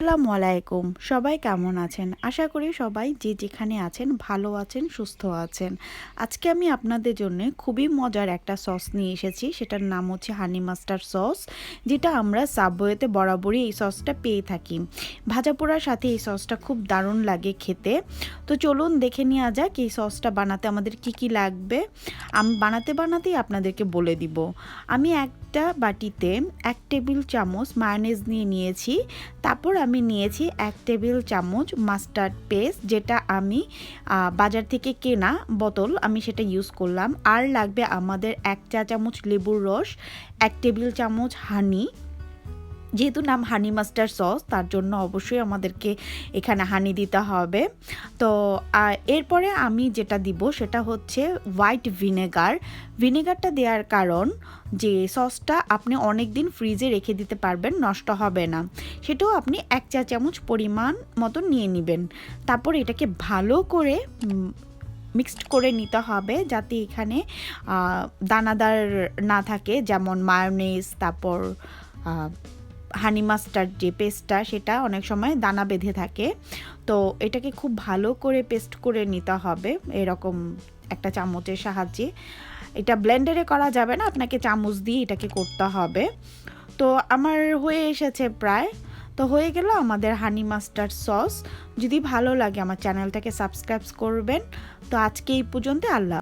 আসসালামু আলাইকুম। সবাই কেমন আছেন? আশা করি সবাই যে যেখানে আছেন ভালো আছেন, সুস্থ আছেন। আজকে আমি আপনাদের জন্যে খুবই মজার একটা সস নিয়ে এসেছি। সেটার নাম হচ্ছে হানি মাস্টার্ড সস, যেটা আমরা সাবওয়েতে বরাবরই এই সসটা পেয়ে থাকি। ভাজা পোড়ার সাথে এই সসটা খুব দারুণ লাগে খেতে। তো চলুন দেখে নেওয়া যাক এই সসটা বানাতে আমাদের কি লাগবে। আমি বানাতেই আপনাদেরকে বলে দিব। আমি একটা বাটিতে 1 টেবিল চামচ মায়োনেজ নিয়েছি। তারপর আমি নিয়েছি 1 টেবিল চামচ মাস্টার্ড পেস্ট, যেটা আমি বাজার থেকে কেনা বোতল, আমি সেটা ইউজ করলাম। আর লাগবে আমাদের 1 চা চামচ লেবুর রস, 1 টেবিল চামচ হানি। যেহেতু নাম হানি মাস্টার্ড সস, তার জন্য অবশ্যই আমাদেরকে এখানে হানি দিতে হবে। তো এরপরে আমি যেটা দিব সেটা হচ্ছে হোয়াইট ভিনেগারটা দেওয়ার কারণ যে সসটা আপনি অনেক দিন ফ্রিজে রেখে দিতে পারবেন, নষ্ট হবে না। সেটাও আপনি 1 চা চামচ পরিমাণ মতো নিয়ে নেবেন। তারপর এটাকে ভালো করে মিক্সড করে নিতে হবে, যাতে এখানে দানাদার না থাকে, যেমন মায়োনেজ, তারপর হানি মাস্টার্ড যে পেস্টটা সেটা অনেক সময় দানা বেঁধে থাকে। তো এটাকে খুব ভালো করে পেস্ট করে নিতে হবে এরকম একটা চামচের সাহায্যে। এটা ব্লেন্ডারে করা যাবে না, আপনাকে চামচ দিয়ে এটাকে করতে হবে। তো আমার হয়ে এসেছে প্রায়। তো হয়ে গেল আমাদের হানি মাস্টার্ড সস। যদি ভালো লাগে আমার চ্যানেলটাকে সাবস্ক্রাইব করবেন। তো আজকে এই পর্যন্ত, আল্লাহ।